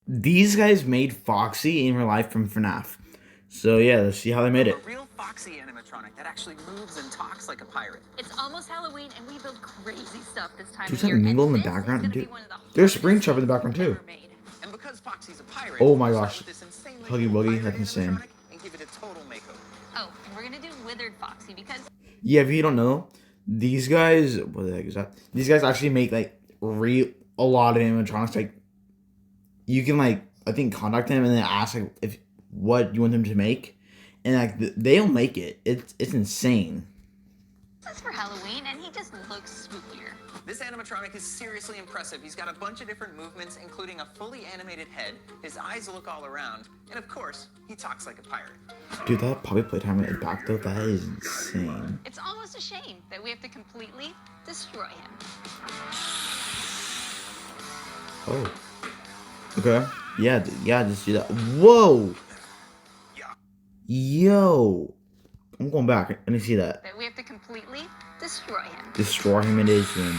These guys made Foxy in real life from FNAF. So yeah, let's see how they made A it. real Foxy animatronic that actually moves and talks like a pirate. It's almost Halloween, and we build crazy stuff this time Dude's of like year. Mingle in And the this is background, gonna be dude. one of the There's hardest Springtrap in the things background we've too. ever made. And because Foxy's a pirate, Oh my we'll start gosh, with this insanely Huggy cool Wuggy, pirate that's insane. animatronic and give it a total makeover. Oh, and we're gonna do Withered Foxy because Yeah, if you don't know, these guys, what the heck is that? These guys actually make like a lot of animatronics. Like you can like I think contact them and then ask like if what you want them to make, and like they'll make it. It's insane. this is for Halloween, and he just looks spookier. This animatronic is seriously impressive. He's got a bunch of different movements, including a fully animated head. His eyes look all around, and of course, he talks like a pirate. Dude, that Poppy Playtime at the back though, that is insane. It's almost a shame that we have to completely destroy him. Oh. Okay. Yeah, yeah, just do that. Whoa! Yo! I'm going back. Let me see that. That we have to completely destroy him. Destroy him it is then.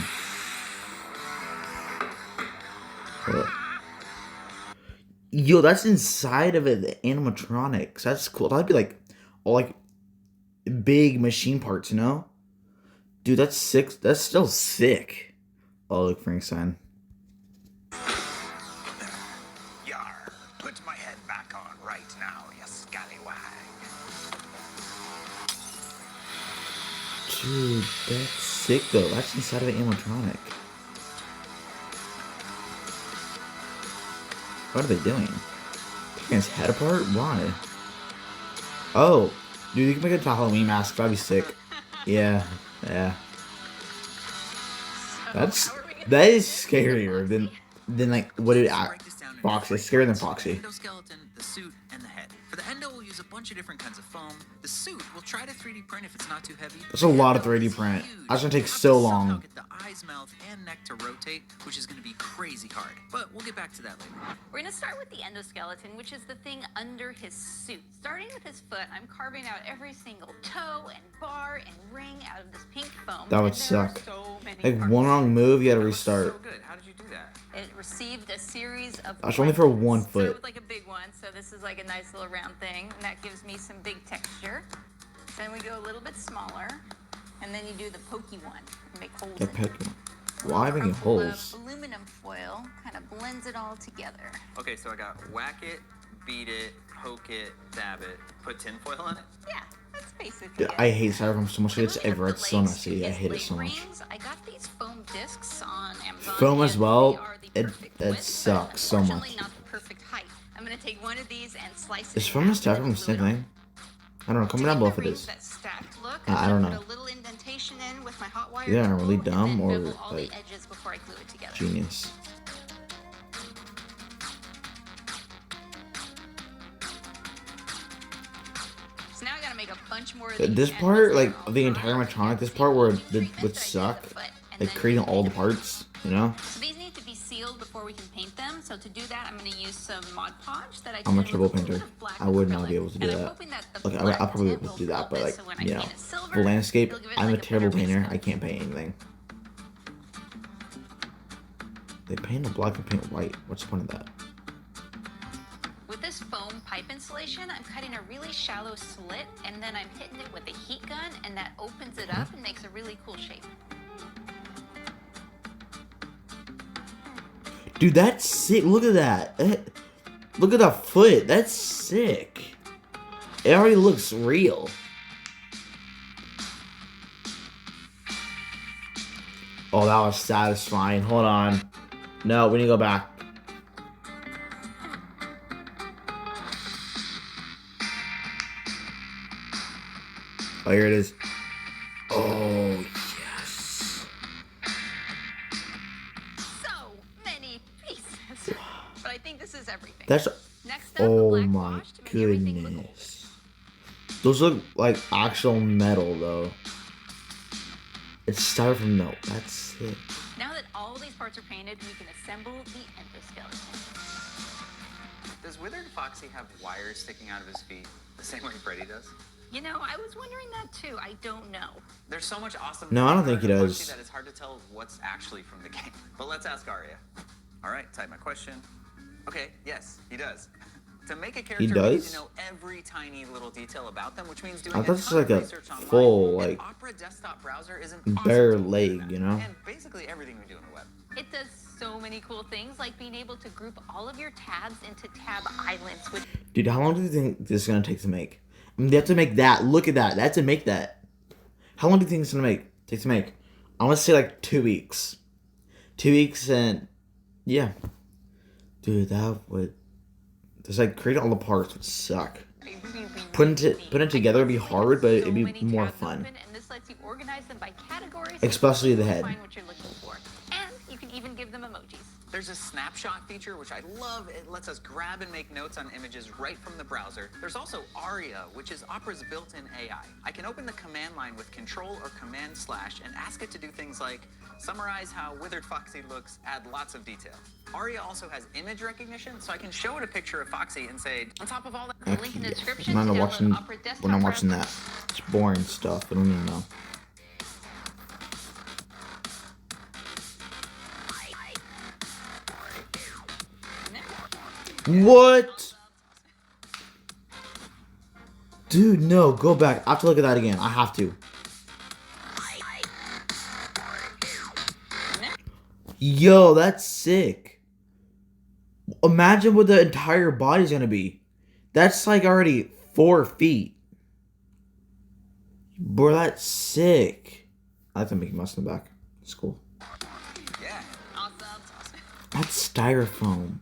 Yo, that's inside of it, the animatronics. That's cool. That'd be like all like big machine parts, you know? Dude, that's sick. That's still sick. Oh, look, Frankenstein. Yar, put my head back on right now, you scallywag. Dude, that's sick though. That's inside of an animatronic. What are they doing? Taking his head apart? Why? Oh, dude, you can make it to a Halloween mask. That'd be sick. Yeah, yeah. That is scarier than like what it Foxy. It's scarier than Foxy. Endoskeleton, the suit, and the head. For the endo, we'll use a bunch of different kinds of foam. The suit, we'll try to 3D print if it's not too heavy. That's a lot of 3D print. That's gonna take so long. Somehow get the eyes, mouth, and neck to rotate, which is gonna be crazy hard. But we'll get back to that later. We're gonna start with the endoskeleton, which is the thing under his suit. Starting with his foot, I'm carving out every single toe and bar and ring out of this pink foam. That would And there are suck. so many Like parts. one wrong move, you gotta So restart. good. How did you do that? It received a series of That's only for lenses. one Started foot. with like a big one, so this is like a nice little round thing, and that gives me some big texture. Then we go a little bit smaller, and then you do the pokey one and make holes That in it. peck. Why making holes? Aluminum foil kind of blends it all together. Okay, so I got whack it, beat it, poke it, dab it, put tinfoil on it. Yeah, that's basically Dude, it. I hate styrofoam so much. It's Moving up ever. the It's so legs messy. to I his hate it leg so much. rings, I got these foam discs on Amazon. Foam as and well, they are the it- perfect it width, sucks but so much. unfortunately not the perfect height. I'm gonna take one of these and slice it. Is in foam and half with styrofoam the same aluminum. thing? I don't know. Comment To down get below the if it rings is. that stacked look, I I'm don't gonna know. put a little indentation in with my hot wire Either I'm glue really and dumb then or, bevel all like, the edges before I glue it together. Genius. So now I gotta make a bunch more of these. This and part, once like they're all the entire dry, animatronic, this part where heat the treatment would that I did suck, to the foot, and like then creating all the paint it. parts, you know? So these need to be sealed before we can paint them. So to do that, I'm going to use some Mod Podge that I I'm a did triple with little painter. bit of black I would not acrylic. be able to do And I'm that. hoping that the Like, black I'll probably be tip able to do will that, but help like, it, so when I you know, paint it silver, for landscape, it'll give it I'm a like terrible better base painter. coat. I can't paint anything. They paint a black and paint white. What's the point of that? With this foam pipe insulation, I'm cutting a really shallow slit, and then I'm hitting it with a heat gun, and that opens it up and makes a really cool shape. Dude, that's sick. Look at that. Look at the foot. That's sick. It already looks real. Oh, that was satisfying. Hold on. No, we need to go back. Oh, here it is. Oh, yes. So many pieces. But I think this is everything. That's... Next up, the Oh black my wash to make everything look old. goodness. Those look like actual metal, though. It's styrofoam, though. That's sick. Now that all these parts are painted, we can assemble the endoskeleton. Does Withered Foxy have wires sticking out of his feet the same way Freddy does? You know, I was wondering that too. I don't know. There's so much awesome. No, I don't think he about does. Foxy that it's hard to tell what's actually from the game. But let's ask Arya. All right, type my question. Okay, yes, he does. To make a character, He we need does? to know every tiny little detail about them, which means doing I a thought it's ton like of a research online. full, And like, Opera desktop browser is an bare awesome tool for leg, that. you know? And basically everything we do on the web. It does so many cool things, like being able to group all of your tabs into tab islands, which Dude, how long do you think this is gonna take to make? I mean, they have to make that. Look at that. They have to make that. How long do you think it's gonna take to make? I want to say like 2 weeks. 2 weeks and yeah, dude, that would. Just like creating all the parts would suck. Putting it together would be hard, but it'd be more fun. and this lets you organize them by categories, Especially the head. find what you're looking for. And you can even give them emojis. There's a snapshot feature, which I love. It lets us grab and make notes on images right from the browser. There's also Aria, which is Opera's built-in AI. I can open the command line with Control or Command/ and ask it to do things like summarize how withered Foxy looks, add lots of detail. Aria also has image recognition, so I can show it a picture of Foxy and say, on top of all that, The link in the description. I'm to not download watching. Opera Desktop When I'm watching browser. that, it's boring stuff. I don't even know. What? Dude, no, go back. I have to look at that again. I have to. Yo, that's sick. Imagine what the entire body's gonna be. That's like already 4 feet. Bro, that's sick. I have to make Mouse in the back. It's cool. yeah, Awesome. That's styrofoam.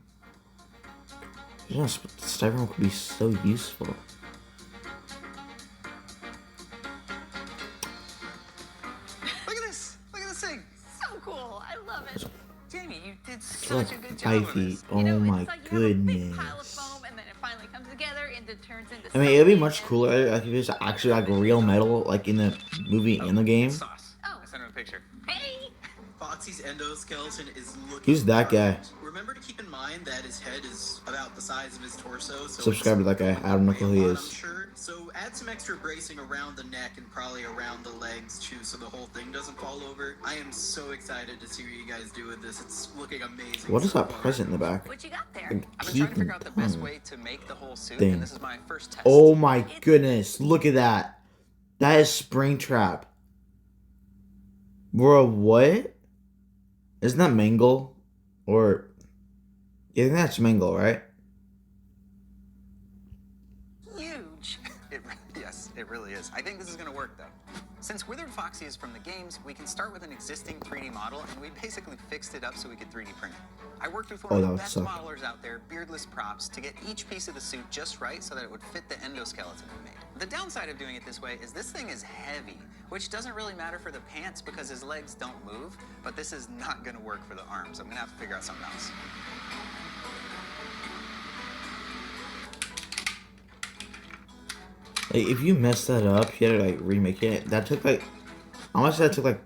You know, styrofoam could be so useful. look at this thing. So cool. I love it. Jamie, you did It's such like a good job 5 of feet. this. Oh You know, my it's like you have a big goodness. pile of foam, and then it finally comes together and it turns into. I mean, it'd be something, much and- cooler like if it was actually like real metal, like in the movie and the game. Sauce. Oh. I sent him a picture. Hey. Foxy's endoskeleton is looking. Who's that guy? perfect. Remember to keep in mind that his head is about the size of his torso. So Subscribe to that guy. I don't know who he I'm is. sure. So add some extra bracing around the neck and probably around the legs too, so the whole thing doesn't fall over. I am so excited to see what you guys do with this. It's looking amazing. What is so that far. present in the back? What you got there? Like I've been teeth trying to figure and out the best tongue. way to make the whole suit, Thing. and this is my first test. Oh my goodness! Look at that. That is Springtrap. Bro, what? Isn't that Mangle? Or I think that's Mangle, right? Huge. Yes, it really is. I think this is going to work, though. Since Withered Foxy is from the games, we can start with an existing 3D model, and we basically fixed it up so we could 3D print it. I worked with one Oh, of that the would best suck. modelers out there, Beardless Props, to get each piece of the suit just right so that it would fit the endoskeleton we made. The downside of doing it this way is this thing is heavy, which doesn't really matter for the pants because his legs don't move, but this is not going to work for the arms. I'm going to have to figure out something else. Like, if you mess that up, you had to like remake it. That took like, how much did that took like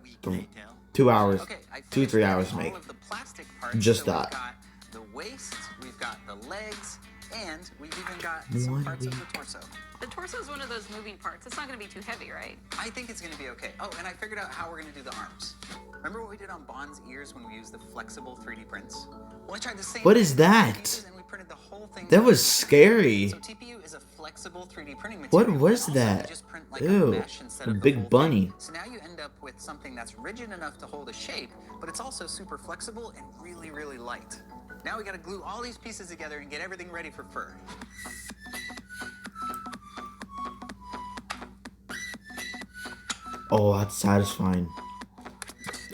2 hours, Okay, I 2-3 finished hours to all make. of the plastic parts, Just so that. We've got the waist, we've got the legs, and we've even got some One parts of week. the torso. The torso is one of those moving parts. It's not going to be too heavy, right? I think it's going to be okay. Oh, and I figured out how we're going to do the arms. Remember what we did on Bond's ears when we used the flexible 3D prints? Well, I tried the same What thing is with that? pieces, and we printed the whole thing That was together. scary. So TPU is a flexible 3D printing What material. was and also that? we just print like Ew, a mesh instead a of the big whole thing. bunny. So now you end up with something that's rigid enough to hold a shape, but it's also super flexible and really, really light. Now we got to glue all these pieces together and get everything ready for fur. Oh, that's satisfying.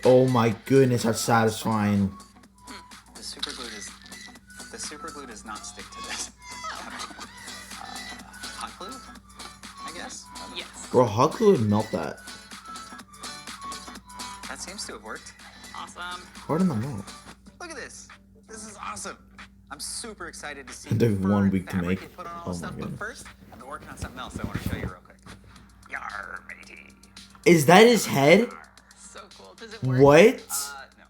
Oh my goodness, that's satisfying. The super glue does not stick to this. Hot glue, I guess. Yes. Bro, how could it melt that? That seems to have worked. Awesome. Hard in the mouth. Look at this. This is awesome. I'm super excited to see It the took fur 1 and week to fabric make. they put on all Oh this my stuff. But goodness. first, I've been working on something else I want to show you real quick. Yar, matey. Is that his head? So cool. Does it work? What? No.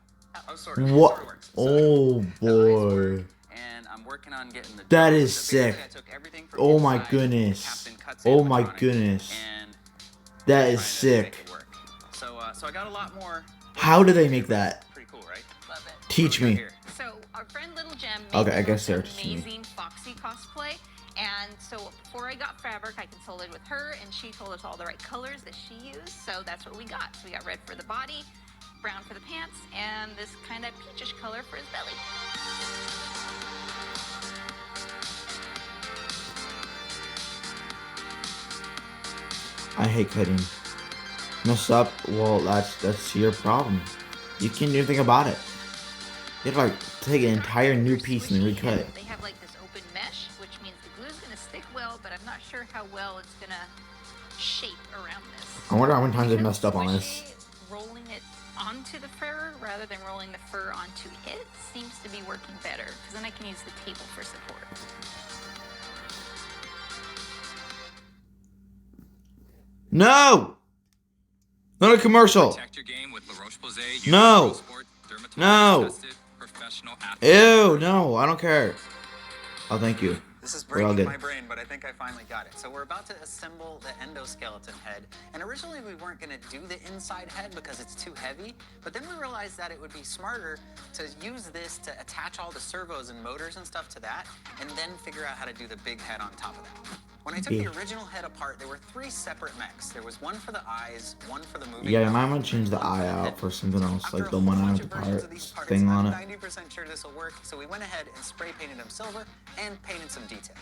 Oh, sort of. What? Sort of works. Oh The eyes boy. work, and I'm working on getting the. That jaws. is So basically, sick. I took everything from Oh my inside, goodness. Captain Cuts Oh my animatronic, goodness. And That trying is to sick. make it work. So I got a lot more. How do they make that? Pretty cool, right? Love it. Teach What do we me. got here? So our friend Little Gem made Okay, I this guess they're to me. amazing Foxy cosplay. And so before I got fabric, I consulted with her, and she told us all the right colors that she used. So that's what we got. So we got red for the body, brown for the pants, and this kind of peachish color for his belly. I hate cutting. Mess up, well, that's your problem. You can't do anything about it. You have to like take an entire new piece and recut it. They have like this open mesh, which means the glue's gonna stick well, but I'm not sure how well it's gonna shape around this. I wonder how many times they Because messed up on squishy, this. Rolling it onto the fur rather than rolling the fur onto it seems to be working better, because then I can use the table for support. No! Not a commercial. Protect your game with La Roche-Posay. No. No. Ew, no, I don't care. Oh, thank you. This is We're all breaking good. my brain, but I think I finally got it. So we're about to assemble the endoskeleton head. And originally we weren't gonna do the inside head because it's too heavy, but then we realized that it would be smarter to use this to attach all the servos and motors and stuff to that, and then figure out how to do the big head on top of that. When I took the original head apart, there were 3 separate mechs. There was one for the eyes, one for the moving. Yeah, you mouth, might want to change the one for eye out head. for something else, After like a the whole one bunch out of with versions the of these parts, thing on I'm it. 90% sure this will work, so we went ahead and spray painted them silver and painted some detail.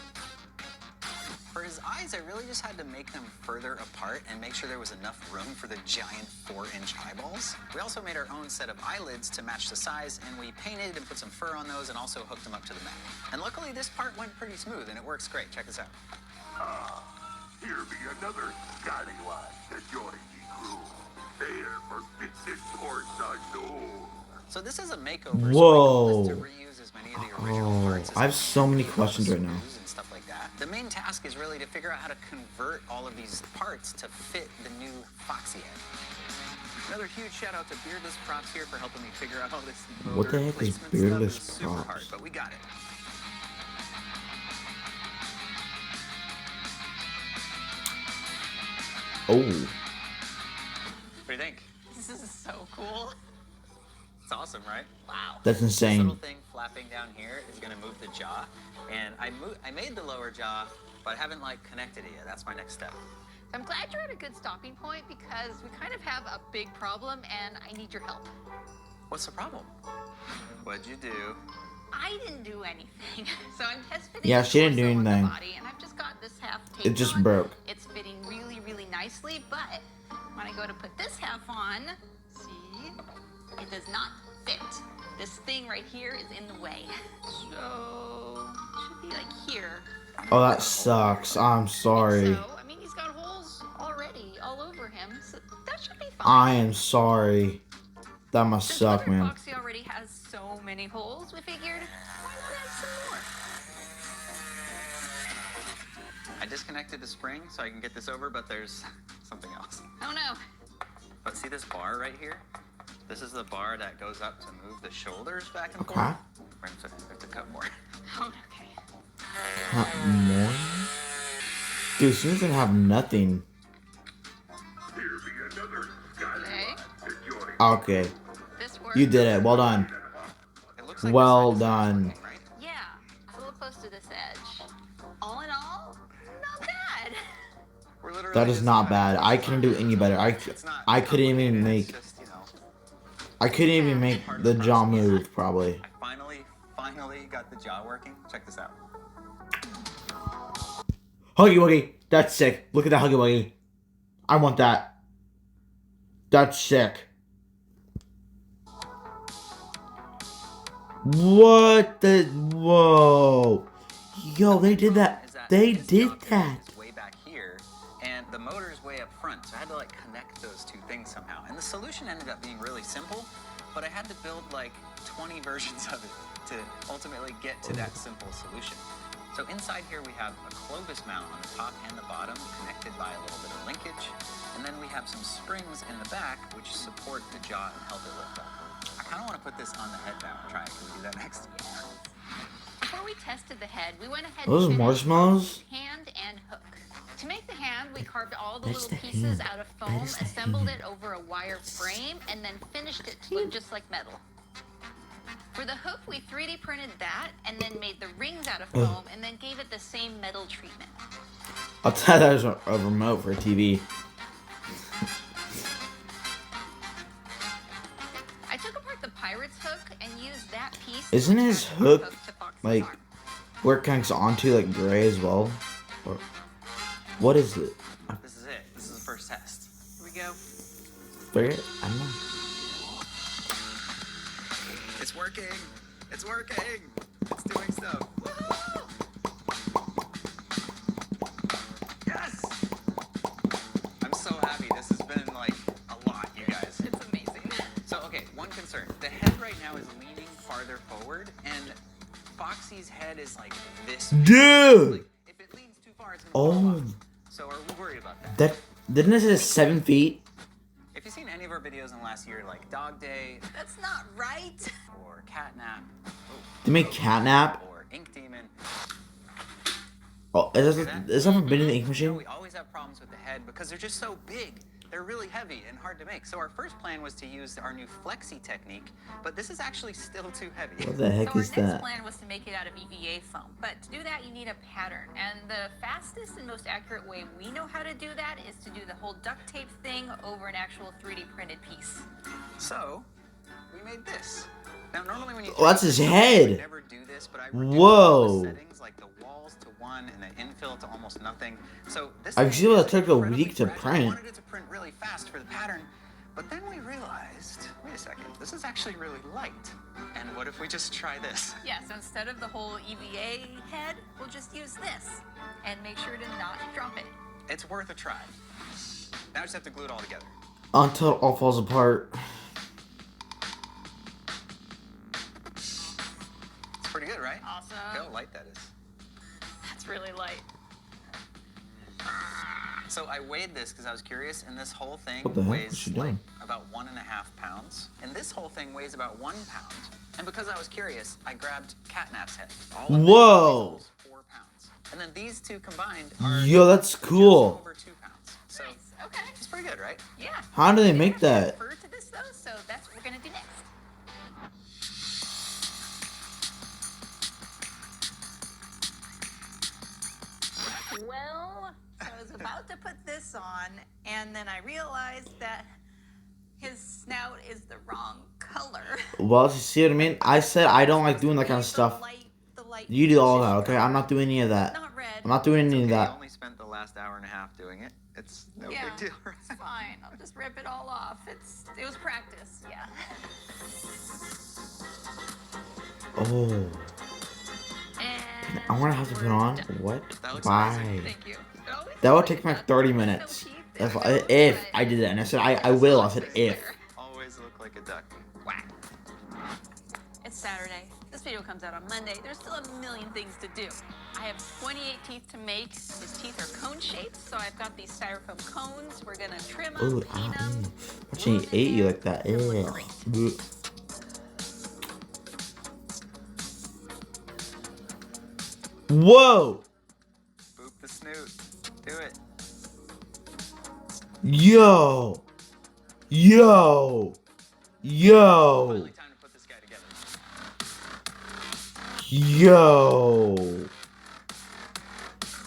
For his eyes, I really just had to make them further apart and make sure there was enough room for the giant 4-inch eyeballs. We also made our own set of eyelids to match the size, and we painted and put some fur on those and also hooked them up to the mech. And luckily, this part went pretty smooth, and it works great. Check this out. Here be another scallywag to join the crew. There for fixing ports unknown. So this is a makeover. Whoa. So my goal is to reuse as many of the original parts as I have so many questions right now. and stuff like that. The main task is really to figure out how to convert all of these parts to fit the new Foxy head. Another huge shout out to Beardless Props here for helping me figure out all this What the motor heck is placement Beardless stuff. It was super hard, Props? but we got it. Oh, What do you think? This is so cool. It's awesome, right? Wow. that's This little insane. thing flapping down here is going to move the jaw, and I made the lower jaw, but I haven't like connected it yet. That's my next step. I'm glad you're at a good stopping point, because we kind of have a big problem and I need your help. What's the problem? What'd you do? I didn't do anything. So I'm test fitting Yeah, the she didn't do torso on the anything. body, and I've just got this half taped It just on. broke. It's fitting really, really nicely, but when I go to put this half on, see, it does not fit. This thing right here is in the way. So it should be like here. Oh, that sucks. I'm sorry. So, I mean, he's got holes already all over him, so that should be fine. I am sorry. That must Since suck, Mother man. Foxy already has so many holes, we figured, why not add some more? I disconnected the spring so I can get this over, but there's something else. Oh no. But see this bar right here? This is the bar that goes up to move the shoulders back and Okay. forth. We're going to have to cut more. Oh, okay. Not more? Dude, she doesn't have nothing. Here be another scallywag to join. Okay, This works. you did it. Well done. It looks like Well this side is done. working, right? Yeah, it's a little close to this edge. All in all, not bad. We're literally That is just not cutting bad. I couldn't do any better. It's not I couldn't even complicated, make. it's just, you know, I couldn't even make the jaw move. Probably. I finally got the jaw working. Check this out. Huggy Wuggy. That's sick. Look at that Huggy Wuggy. I want that. That's sick. What the? Whoa. Yo, they did that. Is that They his did jaw that. is way back here, and the motor's way up front. So I had to like connect those two things somehow. And the solution ended up being really simple, but I had to build like 20 versions of it to ultimately get to that simple solution. So inside here we have a Clovis mount on the top and the bottom, connected by a little bit of linkage. And then we have some springs in the back which support the jaw and help it lift up. I kind of want to put this on the head now and try it. Can we do that next? Before we tested the head, we went ahead Those and finished marshmallows? hand and hook. To make the hand, we carved all the That's little the pieces hand. out of That foam, is the assembled hand. it over a wire frame, and then finished it to look just like metal. For the hook, we 3D printed that and then made the rings out of foam and then gave it the same metal treatment. I'll tell you that was a remote for a TV. I took apart the pirate's hook and used that piece. Isn't to his attach our hook, to Foxy's like, arm. where it connects onto, like, gray as well? Or what is it? This is it. This is the first test. Here we go. Forget it. I don't know. It's working. It's working. It's doing stuff. Woohoo! Yes! I'm so happy. This has been like a lot, you guys. It's amazing. So, okay, one concern. The head right now is leaning farther forward, and Foxy's head is like this. Dude! Like, if it leans too far, it's gonna fall off. So are we worried about that? That didn't it say 7 feet? If you've seen any of our videos in the last year, like Dog Day, That's not right. or Catnap, They make catnap. or Ink Demon, Oh, is that forbidden ink you know, machine? we always have problems with the head because they're just so big. They're really heavy and hard to make. So our first plan was to use our new Flexi technique, but this is actually still too heavy. What the heck So our is next that? plan was to make it out of EVA foam, but to do that you need a pattern, and the fastest and most accurate way we know how to do that is to do the whole duct tape thing over an actual 3D printed piece. So we made this. Now normally when you Oh, that's his I head. would never do this, but I reduced Whoa. the settings like the walls to 1 and the infill to almost nothing. So this I thing see what is it took a incredibly week to fragile. I print. wanted it to print really fast for the pattern, but then we realized, wait a second, this is actually really light. And what if we just try this? Yeah, so instead of the whole EVA head, we'll just use this and make sure to not drop it. It's worth a try. Now I just have to glue it all together. Until it all falls apart. It's pretty good, right? Awesome. Look how light that is. That's really light. So I weighed this because I was curious, and this whole thing What the heck weighs was she like doing? about 1.5 pounds, and this whole thing weighs about 1 pound. And because I was curious, I grabbed Catnap's head. All of it Whoa. weighs 4 pounds, and then these two combined are Yo, that's just cool. over 2 pounds. So Nice. Okay. it's pretty good, right? Yeah. How do they We make have that? fur to this though, so that's what we're gonna do next. Well, so I was about to put this on, and then I realized that his snout is the wrong color. Well, you see what I mean? I said I don't like doing that kind of stuff. The light You do all that, okay? I'm not doing any of that. Not red. I'm not doing any of Okay, I that. only spent the last hour and a half doing it. It's no Yeah, big deal, right? it's fine. I'll just rip it all off. It was practice. Yeah. Oh, And I'm gonna have to put on done. what? That looks Why? amazing. Thank you. It always That would looks take me like like 30 that. minutes. So cheap. If It I, was, if but I did that, and I said I will. I said if. Always look like a duck. Whack. It's Saturday. This video comes out on Monday. There's still a million things to do. I have 28 teeth to make. His teeth are cone shaped, so I've got these styrofoam cones. We're gonna trim them, Oh, paint them. Watching he ate you like that. It'll look Ew. great. Bleh. Whoa! Boop the snoot. Do it. Yo! Yo! Yo! Finally time to put this guy together. Yo!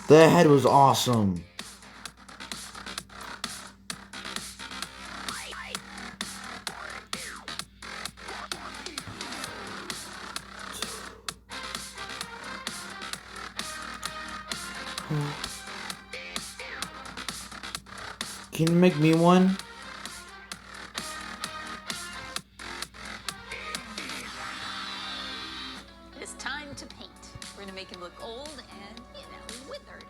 That head was awesome. Can you make me one? It's time to paint. We're gonna make him look old and, withered.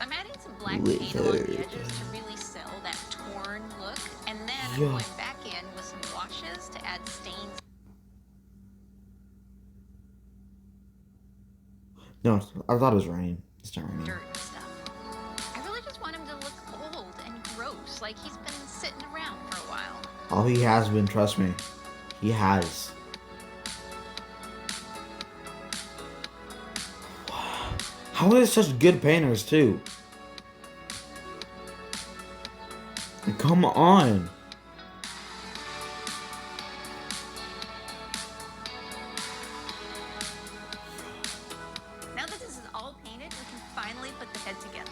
I'm adding some black paint along the Withered. edges to really sell that torn look, and then I'm Yeah. going back in with some washes to add stains. No, I thought it was raining. It's not raining. Dirt and stuff. I really just want him to look old and gross, like he's been sitting around for a while. Oh, he has been, trust me. He has. How are they such good painters, too? Come on. finally put the head together.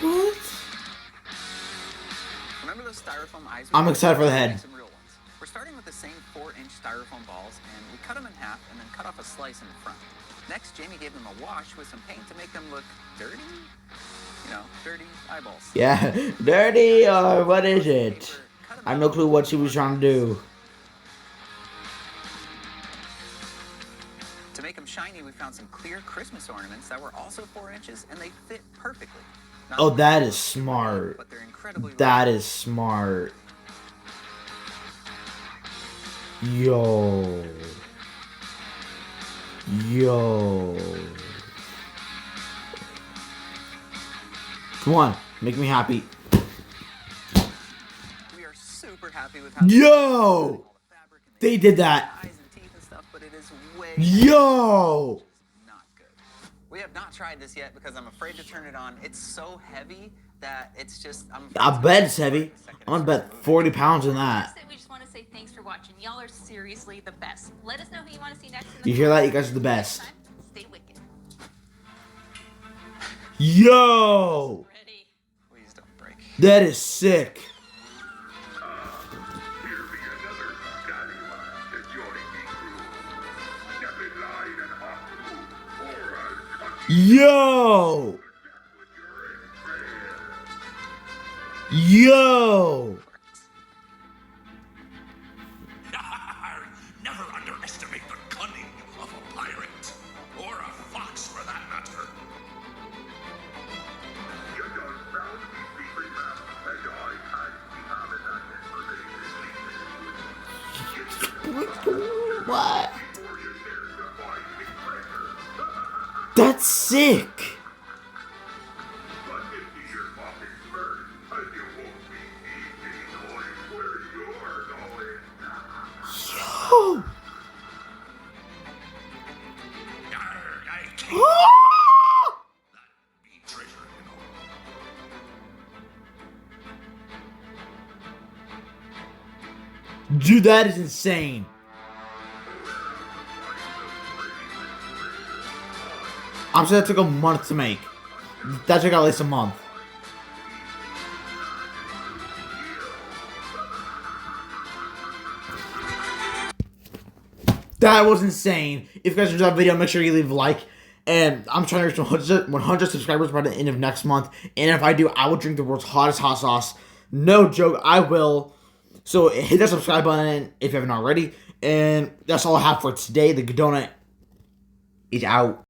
What? Remember those styrofoam eyes? I'm excited for the head. Some real ones. We're starting with the same 4-inch styrofoam balls, and we cut them in half and then cut off a slice in the front. Next, Jamie gave them a wash with some paint to make them look dirty. You know, dirty eyeballs. Yeah, dirty or what is it? I have no clue what she was trying to do. To make them shiny, we found some clear Christmas ornaments that were also 4 inches, and they fit perfectly. Not Oh, only that are is they smart. but they're incredibly That rare. is smart. Yo. Yo. Come on, make me happy. We are super happy with how Yo! all the fabric and They did that. eyes and teeth and stuff, but it is way Yo! not good. We have not tried this yet because I'm afraid to turn it on. It's so heavy that it's just. I bet it's heavy. I'm gonna bet 40 pounds on that. We just want to say thanks for watching. Y'all are seriously the best. Let us know who you want to see next in the You hear that? You comments. guys are the best. Next time, stay wicked. Yo! Ready. Please don't break. That is sick. Here be another scallywag to join the crew. Step in line and hop through, or I'll cut you Yo! with your entrails. Yo! Never underestimate the cunning of a pirate, or a fox for that matter. You done found the secret map, and I can't be having that information. What? Before you dare to find the treasure. That's sick. But empty your pockets first, and you won't be easy going where you're going. Yo! I can't Ah! be treasure, you know. Dude, that is insane. I'm sure that took a month to make. That took at least a month. That was insane. If you guys enjoyed that video, make sure you leave a like. And I'm trying to reach 100 subscribers by the end of next month. And if I do, I will drink the world's hottest hot sauce. No joke, I will. So hit that subscribe button if you haven't already. And that's all I have for today. The Donut is out.